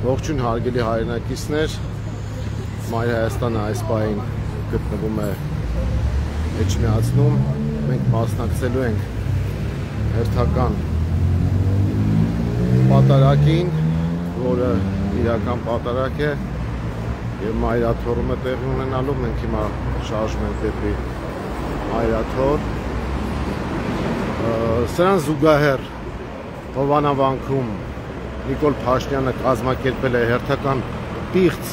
Ողջույն հարգելի հայրենակիցներ, Մայր Հայաստանը այս պահին գտնվում է Էջմիածնում, մենք մասնակցելու ենք հերթական պատարագին, որը իրական պատարագ է և մայրաթոռում է տեղի ունենալու, մենք հիմա շարժում ենք դեպի մայրաթոռ։ Սրան զուգահեռ Հովանավանքում Նիկոլ Փաշինյանը կազմակերպել է հերթական պիղծ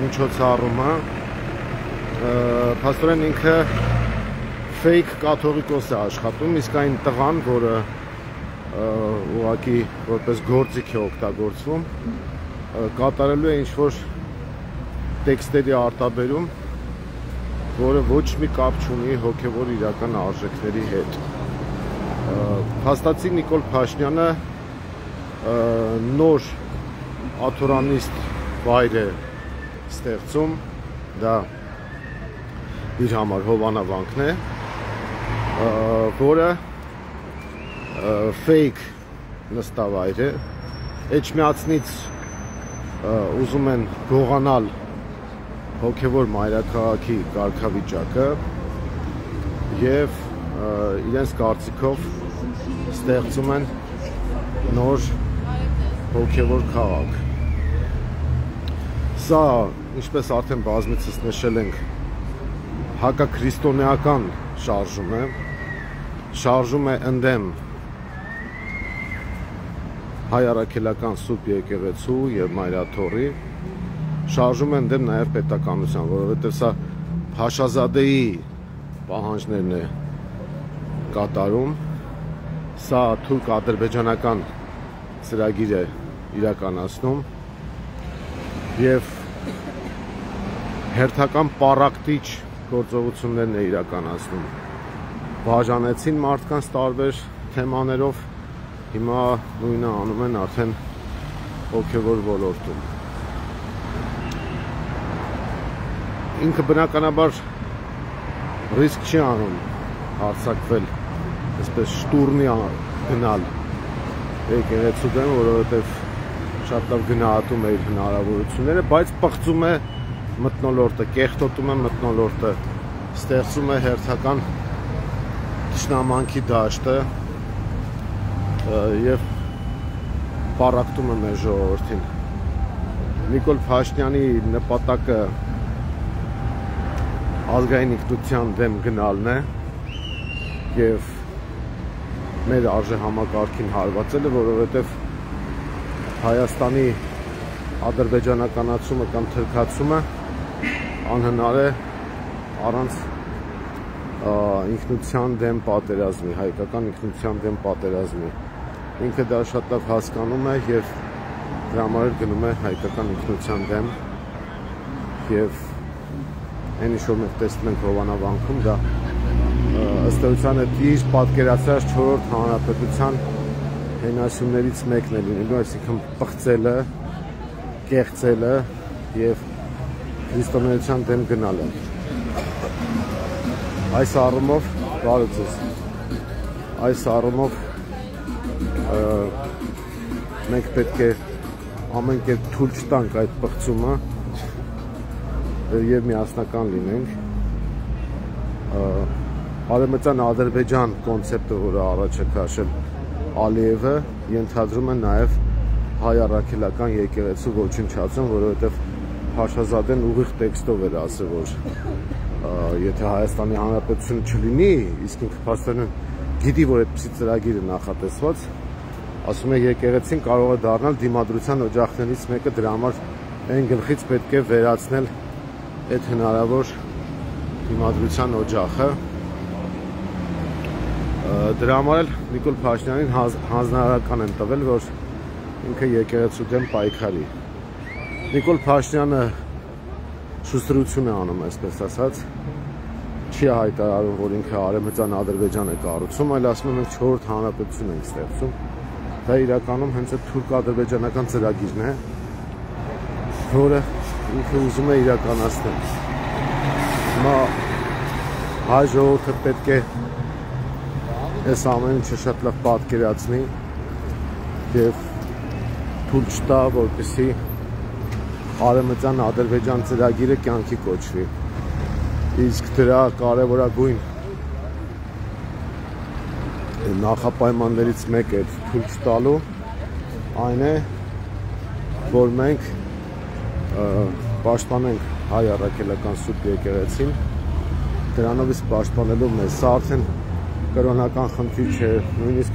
միջոցառումը, փաստորեն ինքը ֆեյք կաթողիկոս է աշխատում, իսկ այն տղան, որը ուղղակի որպես գործիք է օգտագործվում, կատարելու է ինչ-որ տեքստերի արտաբերում, որը ոչ մի կապ չունի հոգևոր իրական արժեքների հետ։ Փաստացի Նիկոլ Փաշինյանը նոր աթորանիստ վայր է ստեղծում, դա իր համար Հովանավանքն է, որը ֆեյք նստավայր է, Էջմիածնից ուզում են գողանալ հոգևոր մայրաքաղաքի կարգավիճակը և իրենց կարծիքով ստեղծում են նոր հոգևոր քաղաք։ Սա, ինչպես արդեն բազմիցս նշել ենք, հակաքրիստոնեական շարժում է ընդդեմ հայ առաքելական Սուրբ եկեղեցու և մայրաթոռի, շարժում է ընդդեմ նաև պետականության, որովհետև սա Փաշազադեի պահանջներն է կատարում, սա թուրք-ադրբեջանական ծրագիր է իրականացնում և հերթական պառակտիչ գործողություններն է իրականացնում։ Բաժանեցին մարդկանց տարբեր թեմաներով, հիմա նույնը անում են արդեն հոգևոր ոլորտում։ Ինքը բնականաբար ռիսկ չի անում հարձակվել, այսպես շտուրմի գնալ եկեղեցու դեմ, որովհետև շատ լավ գնահատում է իր հնարավորությունները, բայց պղծում է մթնոլորտը, կեղտոտում է մթնոլորտը, ստեղծում է հերթական թշնամանքի դաշտը և պառակտում է մեր ժողովրդին։ Նիկոլ Փաշինյանի նպատակը ազգային ինքնության դեմ գնալն է և մեր արժեհամակարգին հարվածելը, որովհետև Հայաստանի ադրբեջանականացումը կամ թրքացումը անհնար է առանց ինքնության դեմ պատերազմի, հայկական ինքնության դեմ պատերազմի։ Ինքը դա շատ լավ հասկանում է և դրա համար գնում է հայկական ինքնության դեմ և այն ինչ որ մենք տեսնում ենք Հովանավանքում, դա ըստ էության իր պատկերացրած 4-րդ հանրապետության հենասյուներից մեկն է լինելու, այսինքն պղծելը, կեղծելը և քրիստոնեության դեմ գնալը։ Այս առումով, բարեցես, այս առումով մենք պետք է ամեն կերպ թույլ չտանք այդ պղծումը և միասնական լինենք։ Արևմտյան Ադրբեջան կոնցեպտը, որը առաջ է քաշել Ալիևը, ենթադրում է նաև հայ առաքելական եկեղեցու ոչնչացում, որովհետև Փաշազադեն ուղիղ տեքստով էր ասել, որ եթե Հայաստանի Հանրապետությունը չլինի, իսկ ինքը փաստորեն գիտի, որ այդպիսի ծրագիր է նախատեսված, ասում է եկեղեցին կարող է դառնալ դիմադրության օջախներից մեկը, դրա համար այն գլխից պետք է վերացնել այդ հնարավոր դիմադրության օջախը։ Դրա համար էլ Նիկոլ Փաշինյանին հանձնարարական են տվել, որ ինքը եկեղեցու դեմ պայքարի։ Նիկոլ Փաշինյանը շուստրություն է անում, այսպես ասած, չի հայտարարում, որ ինքը Արևմտյան Ադրբեջան է կառուցում, այլ ասում է մենք 4-րդ հանրապետություն ենք ստեղծում։ Դա իրականում հենց այդ թուրք-ադրբեջանական ծրագիրն է, որը ինքը ուզում է իրականացնել։ Հիմա հայ ժողովուրդը պետք է այս ամեն ինչը շատ լավ պատկերացնի և թույլ չտա, որպեսզի Արևմտյան Ադրբեջան ծրագիրը կյանքի կոչվի։ Իսկ դրա կարևորագույն նախապայմաններից մեկը թույլ չտալու այն է, որ մենք պաշտպանենք հայ առաքելական Սուրբ Եկեղեցին, դրանով իսկ պաշտպանելու մեզ։ Սա արդեն կրոնական խնդիր չէ, նույնիսկ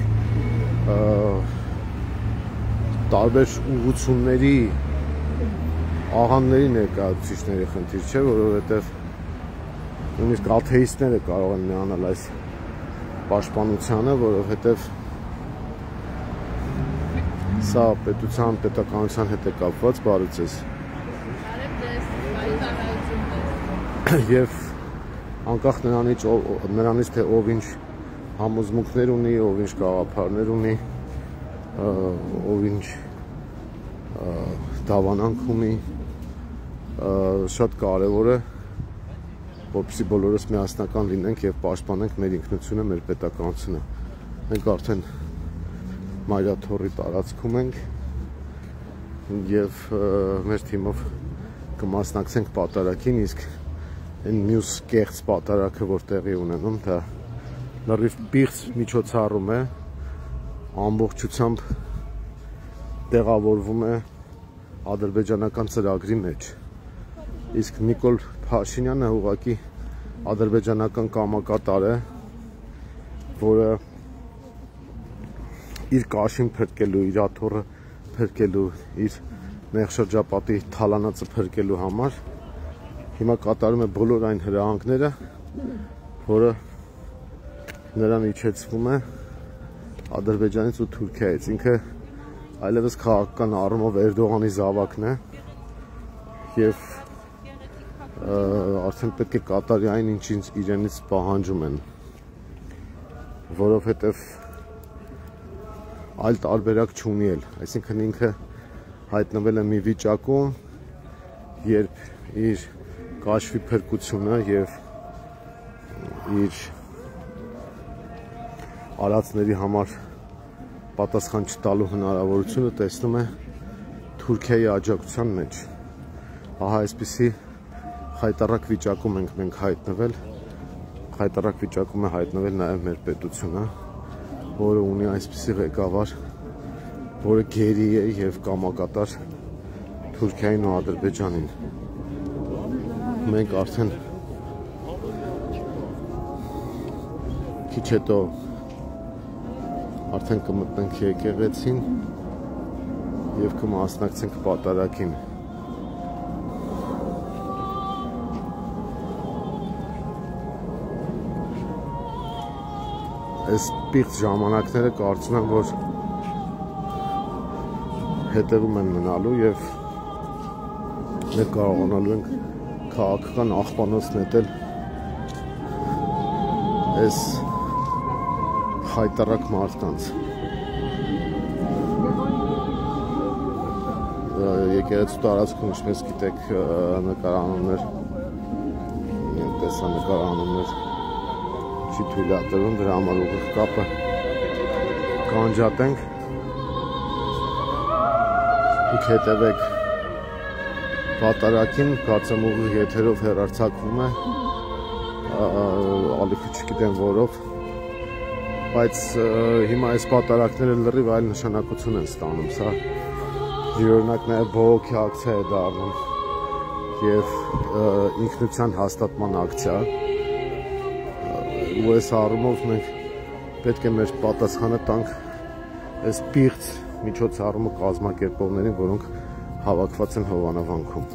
տարբեր ուղղությունների աղանդների ներկայացուցիչների խնդիր չէ, որովհետև նույնիսկ աթեիստները կարող են միանալ այս պաշտպանությանը, որովհետև սա պետականության հետ է կապված, բարև ձեզ։ Եվ անկախ նրանից թե ով ինչ համոզմունքներ ունի, ով ինչ գաղափարներ ունի, ով ինչ դավանանք ունի, շատ կարևոր է, որպեսզի բոլորս միասնական լինենք եւ պաշտպանենք մեր ինքնությունը, մեր պետականությունը։ Մենք արդեն Մայրաթոռի տարածքում ենք եւ մեր թիմով կմասնակցենք պատարագին, իսկ այն մյուս կեղծ պատարագը, որ տեղի ունենում, դա լրիվ պիղծ միջոցառում է, ամբողջությամբ տեղավորվում է ադրբեջանական ծրագրի մեջ։ Իսկ Նիկոլ Փաշինյանը ուղղակի ադրբեջանական կամակատար է, որը իր կաշին փրկելու, իր աթոռը փրկելու, իր մեղշրջապատի թալանածը փրկելու համար հիմա կատարում է բոլոր այն հրահանգները, որը նրան իջեցվում է Ադրբեջանից ու Թուրքիայից։ Ինքը այլևս քաղաքական առումով Էրդողանի զավակն է եւ արդեն պետք է կատարի այն, ինչ իրենից պահանջում են, որովհետեւ այլ տարբերակ չունի էլ, այսինքն ինքը հայտնվել է մի վիճակում, երբ իր կաշվի փրկությունը եւ իր արածների համար պատասխան չտալու հնարավորությունը տեսնում է Թուրքիայի աջակցության մեջ։ Ահա այսպիսի խայտառակ վիճակում ենք մենք հայտնվել, խայտառակ վիճակում է հայտնվել նաեւ մեր պետությունը, որը ունի այսպիսի ղեկավար, որը գերի է եւ կամակատար Թուրքիային ու Ադրբեջանին։ Մենք արդեն քիչ հետո արդեն կմտնենք եկեղեցին եւ կմասնակցենք պատարագին։ Այս պիղծ ժամանակները կարծում եմ, որ հետևում են մնալու եւ մենք կարողանալու ենք քաղաքական աղբանոց նետել այս խայտառակ մարդկանց։ Եկեղեցու տարածքում, ինչպես գիտեք, նկարանումներ, տեսանկարահանումներ չի թույլատրվում, դրա համար ուղիղ կապը կանջատենք։ Դուք հետևեք պատարագին, կարծեմ ուղիղ եթերով հեռարձակվում է, ալիքը չգիտեմ որով, բայց հիմա այս պատարագները լրիվ այլ նշանակություն են ստանում, սա յուրօրինակ նաև բողոքի ակցիա է դառնում եւ ինքնության հաստատման ակցիա, ու այս առումով մենք պետք է մեր պատասխանը տանք այս պիղծ միջոցառումը կազմակերպողներին, որոնք հավաքված են Հովանավանքում։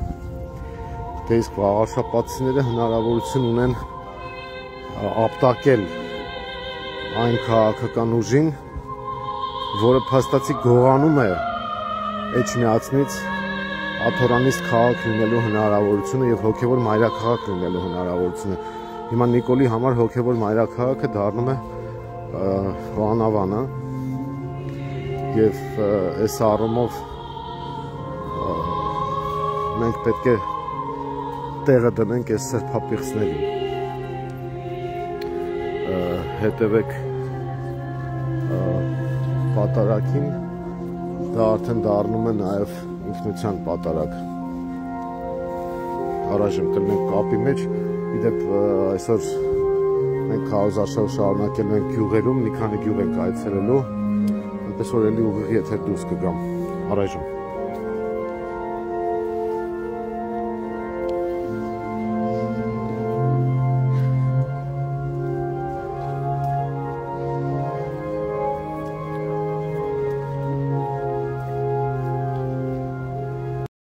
Դե իսկ վաղաշաբաթցիները հնարավորություն ունեն ապտակել այն քաղաքական ուժին, որը փաստացի գողանում է Էջմիածնից աթորանիստ քաղաք լինելու հնարավորությունը եւ հոգեվոր մայրաքաղաք լինելու հնարավորությունը։ Հիմա Նիկոլի համար հոգեվոր մայրաքաղաքը դառնում է Վանավանը եւ այս առումով մենք պետք է տեղը դնենք այս սրբապիղծներին։ Հետևեք պատարագին, դա արդեն դառնում է նաև ինքնության պատարագ։ առայժմ կլինենք կապի մեջ։ Իդեպ այսօր մենք քարոզարշավ շարունակելու ենք գյուղերում, մի քանի գյուղ ենք այցելելու, այնպես որ էլի ուղիղ եթեր դուրս կգամ առայժմ։